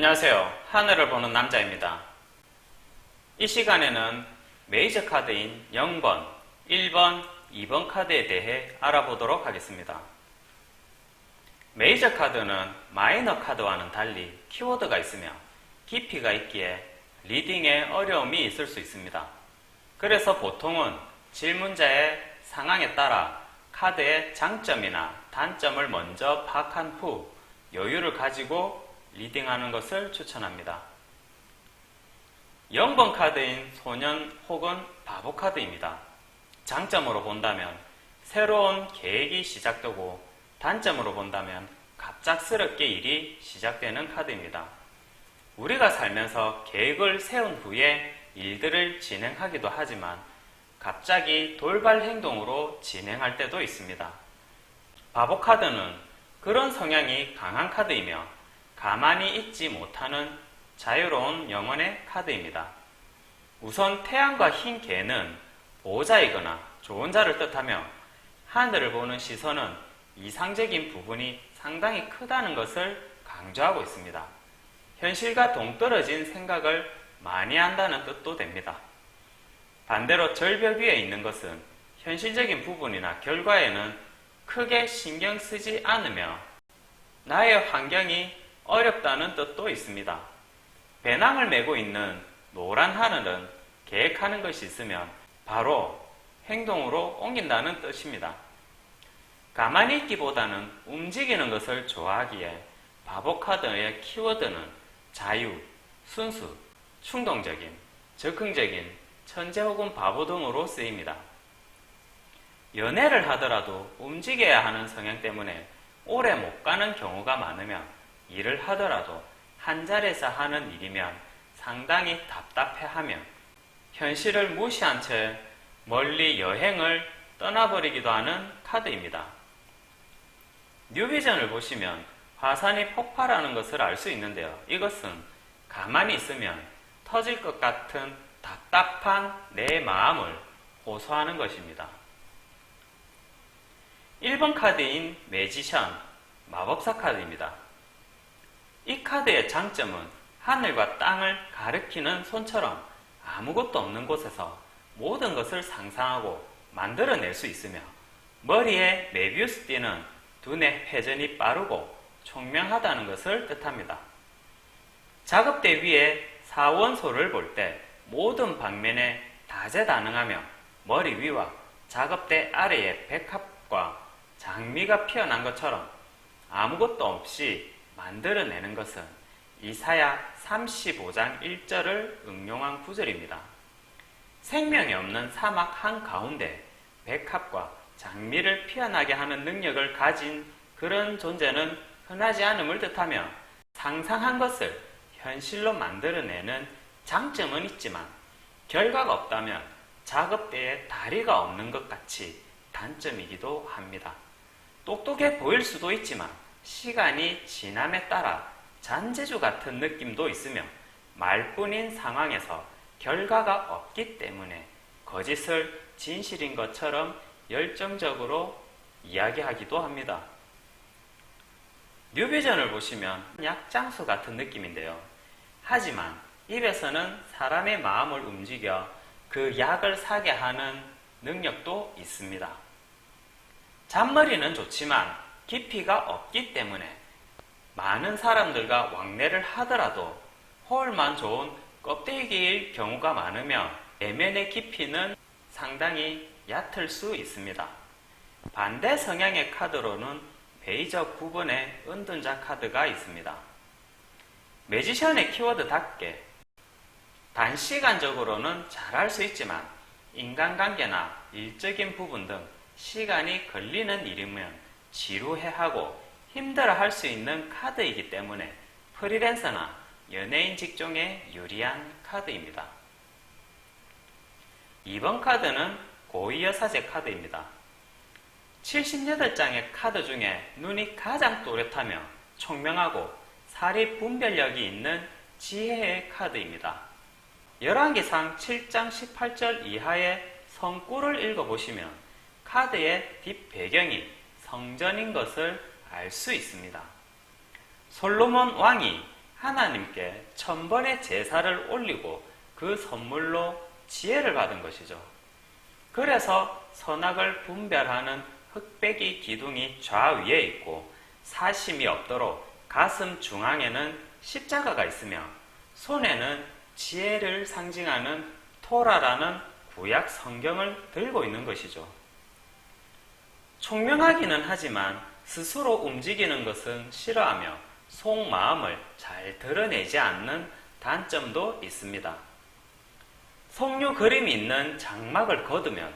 안녕하세요. 하늘을 보는 남자입니다. 이 시간에는 메이저 카드인 0번, 1번, 2번 카드에 대해 알아보도록 하겠습니다. 메이저 카드는 마이너 카드와는 달리 키워드가 있으며 깊이가 있기에 리딩에 어려움이 있을 수 있습니다. 그래서 보통은 질문자의 상황에 따라 카드의 장점이나 단점을 먼저 파악한 후 여유를 가지고 리딩하는 것을 추천합니다. 0번 카드인 소년 혹은 바보 카드입니다. 장점으로 본다면 새로운 계획이 시작되고 단점으로 본다면 갑작스럽게 일이 시작되는 카드입니다. 우리가 살면서 계획을 세운 후에 일들을 진행하기도 하지만 갑자기 돌발 행동으로 진행할 때도 있습니다. 바보 카드는 그런 성향이 강한 카드이며 가만히 있지 못하는 자유로운 영혼의 카드입니다. 우선 태양과 흰 개는 보호자이거나 좋은 자를 뜻하며 하늘을 보는 시선은 이상적인 부분이 상당히 크다는 것을 강조하고 있습니다. 현실과 동떨어진 생각을 많이 한다는 뜻도 됩니다. 반대로 절벽 위에 있는 것은 현실적인 부분이나 결과에는 크게 신경 쓰지 않으며 나의 환경이 어렵다는 뜻도 있습니다. 배낭을 메고 있는 노란 하늘은 계획하는 것이 있으면 바로 행동으로 옮긴다는 뜻입니다. 가만히 있기보다는 움직이는 것을 좋아하기에 바보 카드의 키워드는 자유, 순수, 충동적인, 적극적인, 천재 혹은 바보 등으로 쓰입니다. 연애를 하더라도 움직여야 하는 성향 때문에 오래 못 가는 경우가 많으며 일을 하더라도 한 자리에서 하는 일이면 상당히 답답해하며 현실을 무시한 채 멀리 여행을 떠나버리기도 하는 카드입니다. 뉴비전을 보시면 화산이 폭발하는 것을 알 수 있는데요. 이것은 가만히 있으면 터질 것 같은 답답한 내 마음을 호소하는 것입니다. 1번 카드인 매지션, 마법사 카드입니다. 이 카드의 장점은 하늘과 땅을 가리키는 손처럼 아무것도 없는 곳에서 모든 것을 상상하고 만들어낼 수 있으며 머리에 메비우스 띠는 두뇌 회전이 빠르고 총명하다는 것을 뜻합니다. 작업대 위에 사원소를 볼 때 모든 방면에 다재다능하며 머리 위와 작업대 아래에 백합과 장미가 피어난 것처럼 아무것도 없이 만들어내는 것은 이사야 35장 1절을 응용한 구절입니다. 생명이 없는 사막 한가운데 백합과 장미를 피어나게 하는 능력을 가진 그런 존재는 흔하지 않음을 뜻하며 상상한 것을 현실로 만들어내는 장점은 있지만 결과가 없다면 작업대에 다리가 없는 것 같이 단점이기도 합니다. 똑똑해 보일 수도 있지만 시간이 지남에 따라 잔재주 같은 느낌도 있으며 말뿐인 상황에서 결과가 없기 때문에 거짓을 진실인 것처럼 열정적으로 이야기하기도 합니다. 뉴비전을 보시면 약장수 같은 느낌인데요. 하지만 입에서는 사람의 마음을 움직여 그 약을 사게 하는 능력도 있습니다. 잔머리는 좋지만 깊이가 없기 때문에 많은 사람들과 왕래를 하더라도 홀만 좋은 껍데기일 경우가 많으며 내면의 깊이는 상당히 얕을 수 있습니다. 반대 성향의 카드로는 베이저 9번의 은둔자 카드가 있습니다. 매지션의 키워드답게 단시간적으로는 잘할 수 있지만 인간관계나 일적인 부분 등 시간이 걸리는 일이면 지루해하고 힘들어할 수 있는 카드이기 때문에 프리랜서나 연예인 직종에 유리한 카드입니다. 2번 카드는 고위여사제 카드입니다. 78장의 카드 중에 눈이 가장 또렷하며 총명하고 사리 분별력이 있는 지혜의 카드입니다. 열왕기상 7장 18절 이하의 성구를 읽어보시면 카드의 뒷배경이 성전인 것을 알 수 있습니다. 솔로몬 왕이 하나님께 1000번의 제사를 올리고 그 선물로 지혜를 받은 것이죠. 그래서 선악을 분별하는 흑백이 기둥이 좌위에 있고 사심이 없도록 가슴 중앙에는 십자가가 있으며 손에는 지혜를 상징하는 토라라는 구약 성경을 들고 있는 것이죠. 총명하기는 하지만 스스로 움직이는 것은 싫어하며 속마음을 잘 드러내지 않는 단점도 있습니다. 석류 그림이 있는 장막을 걷으면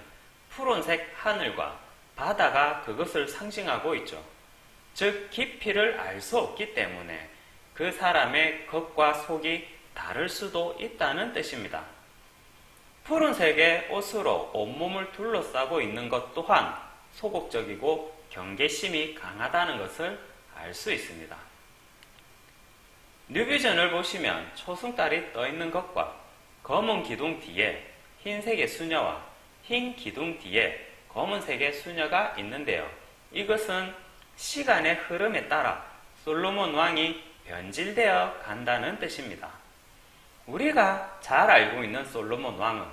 푸른색 하늘과 바다가 그것을 상징하고 있죠. 즉 깊이를 알 수 없기 때문에 그 사람의 겉과 속이 다를 수도 있다는 뜻입니다. 푸른색의 옷으로 온몸을 둘러싸고 있는 것 또한 소극적이고 경계심이 강하다는 것을 알 수 있습니다. 뉴비전을 보시면 초승달이 떠있는 것과 검은 기둥 뒤에 흰색의 수녀와 흰 기둥 뒤에 검은색의 수녀가 있는데요. 이것은 시간의 흐름에 따라 솔로몬 왕이 변질되어 간다는 뜻입니다. 우리가 잘 알고 있는 솔로몬 왕은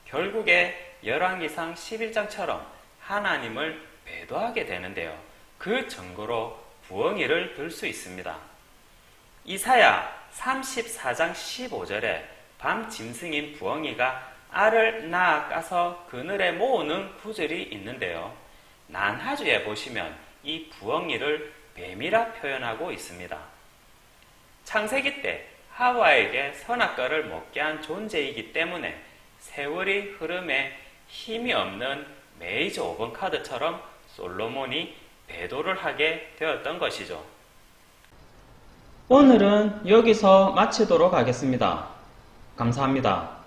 결국에 열왕기상 11장처럼 하나님을 배도하게 되는데요. 그 증거로 부엉이를 들 수 있습니다. 이사야 34장 15절에 밤 짐승인 부엉이가 알을 낳아 까서 그늘에 모으는 구절이 있는데요. 난하주에 보시면 이 부엉이를 뱀이라 표현하고 있습니다. 창세기 때 하와에게 선악과를 먹게 한 존재이기 때문에 세월이 흐름에 힘이 없는 메이저 5번 카드처럼 솔로몬이 배도를 하게 되었던 것이죠. 오늘은 여기서 마치도록 하겠습니다. 감사합니다.